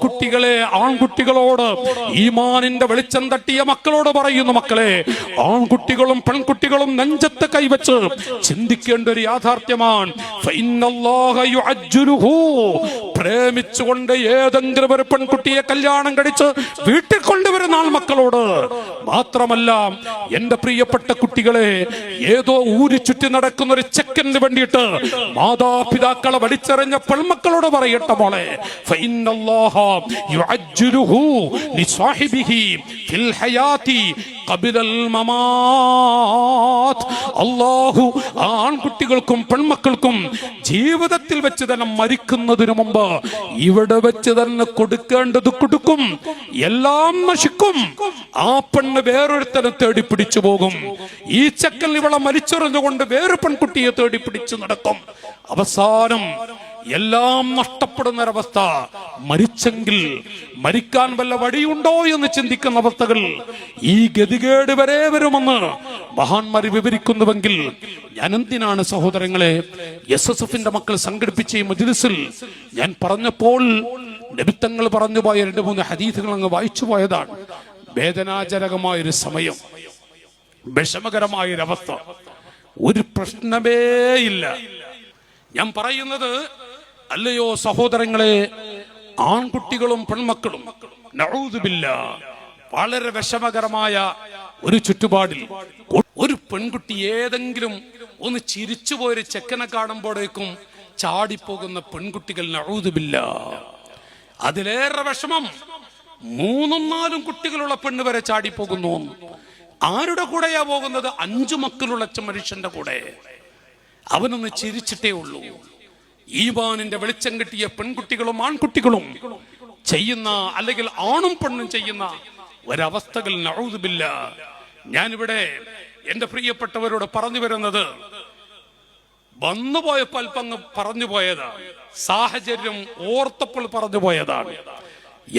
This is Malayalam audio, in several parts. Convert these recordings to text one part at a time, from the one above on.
കുട്ടികളെ, ആൺകുട്ടികളോട്, ഈമാനിന്റെ വെളിച്ചം തട്ടിയ മക്കളോട് പറയുന്നു, മക്കളെ, ആൺകുട്ടികളും പെൺകുട്ടികളും നെഞ്ചത്ത് കൈവച്ച് ചിന്തിക്കേണ്ട ഒരു യാഥാർത്ഥ്യമാണ്. പ്രേമിച്ചുകൊണ്ട് ഏതെങ്കിലും ഒരു പെൺകുട്ടിയെ കല്യാണം കഴിച്ച് വീട്ടിൽ കൊണ്ടുവരുന്ന ആൺമക്കളോട് മാത്രമല്ല, എന്റെ പ്രിയപ്പെട്ട കുട്ടികളെ, ഏതോ ഊരി ചുറ്റി നടക്കുന്ന ഒരു ചെക്കന് വേണ്ടിയിട്ട് മാതാപിതാക്കളെ വലിച്ചെറിഞ്ഞ പെൺമക്കളോട് പറയട്ടെ, മോളെ, അല്ലാഹു ആൺകുട്ടികൾക്കും പെൺമക്കൾക്കും ജീവിതത്തിൽ വെച്ച് തന്നെ മരിക്കുന്നതിന് മുമ്പ് ഇവിടെ വെച്ച് തന്നെ കൊടുക്കേണ്ടത് കൊടുക്കും. എല്ലാം നശിക്കും. ആ പെണ്ണ് വേറൊരുത്തനെ തേടി പിടിച്ചു പോകും. ഈ ചെക്കൻ ഇവളെ മരിച്ചെറിഞ്ഞുകൊണ്ട് വേറെ പെൺകുട്ടിയെ തേടി പിടിച്ചു നടക്കും. അവസാനം എല്ലാം നഷ്ടപ്പെടുന്നൊരവസ്ഥ. മരിച്ചെങ്കിൽ മരിക്കാൻ വല്ല വഴിയുണ്ടോ എന്ന് ചിന്തിക്കുന്ന അവസ്ഥകൾ, ഈ ഗതികേട് വരെ വരുമെന്ന് മഹാന്മാർ വിവരിക്കുന്നുവെങ്കിൽ ഞാൻ എന്തിനാണ് സഹോദരങ്ങളെ SSFന്റെ മക്കൾ സംഘടിപ്പിച്ച ഈ മജ്‌ലിസിൽ ഞാൻ പറഞ്ഞപ്പോൾ നബിത്തങ്ങൾ പറഞ്ഞുപോയ 2-3 ഹദീസുകൾ അങ്ങ് വായിച്ചു പോയതാണ്. വേദനാജനകമായൊരു സമയം, വിഷമകരമായൊരവസ്ഥ, ഒരു പ്രശ്നമേ ഇല്ല. ഞാൻ പറയുന്നത്, അല്ലയോ സഹോദരങ്ങളെ, ആൺകുട്ടികളും പെൺമക്കളും നഊദു ബില്ലാഹ് വളരെ വിഷമകരമായ ഒരു ചുറ്റുപാടിൽ ഒരു പെൺകുട്ടി ഏതെങ്കിലും ഒന്ന് ചിരിച്ചുപോയൊരു ചെക്കനെ കാണുമ്പോഴേക്കും ചാടിപ്പോകുന്ന പെൺകുട്ടികൾ, നഊദു ബില്ലാഹ്. അതിലേറെ വിഷമം 3-4 കുട്ടികളുള്ള പെണ്ണ് വരെ ചാടിപ്പോകുന്നു. ആരുടെ കൂടെയാ പോകുന്നത്? 5 മക്കളുള്ള മനുഷ്യന്റെ കൂടെ. അവനൊന്ന് ചിരിച്ചിട്ടേ ഉള്ളൂ. ഈമാനിന്റെ വെളിച്ചം കിട്ടിയ പെൺകുട്ടികളും ആൺകുട്ടികളും ചെയ്യുന്ന, അല്ലെങ്കിൽ ആണും പെണ്ണും ചെയ്യുന്ന ഒരവസ്ഥകൾ, നഊദു ബില്ലാഹ്. ഞാനിവിടെ എന്റെ പ്രിയപ്പെട്ടവരോട് പറഞ്ഞു വരുന്നത്, വന്നുപോയപ്പോൾ അല്പം പറഞ്ഞു പോയതാണ്, സാഹചര്യം ഓർത്തപ്പോൾ പറഞ്ഞു പോയതാണ്.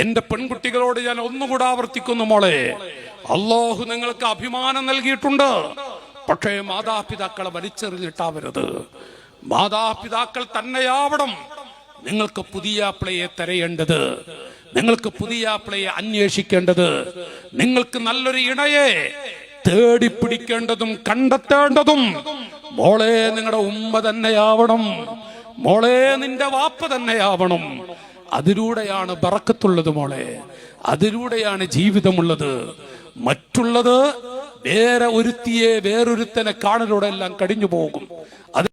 എന്റെ പെൺകുട്ടികളോട് ഞാൻ ഒന്നുകൂടെ ആവർത്തിക്കുന്നു, മോളെ, അല്ലാഹു നിങ്ങൾക്ക് അഭിമാനം നൽകിയിട്ടുണ്ട്. പക്ഷേ മാതാപിതാക്കളെ വലിച്ചെറിഞ്ഞിട്ടാവരുത്. മാതാപിതാക്കൾ തന്നെയാവണം നിങ്ങൾക്ക് പുതിയ പ്ലയെ തിരയേണ്ടത്, നിങ്ങൾക്ക് പുതിയ പ്ലയെ അന്വേഷിക്കേണ്ടത്, നിങ്ങൾക്ക് നല്ലൊരു ഇണയെ തേടിപ്പിടിക്കേണ്ടതും കണ്ടെത്തേണ്ടതും. മോളെ, നിങ്ങളുടെ ഉമ്മ തന്നെയാവണം. മോളെ, നിന്റെ വാപ്പ തന്നെയാവണം. അതിലൂടെയാണ് ബറക്കത്തുള്ളത് മോളെ, അതിലൂടെയാണ് ജീവിതമുള്ളത്. മറ്റുള്ളത് വേറെ ഒരുത്തിയെ, വേറൊരുത്തനെ കാണലോടെ എല്ലാം കഴിഞ്ഞു പോകും. അത്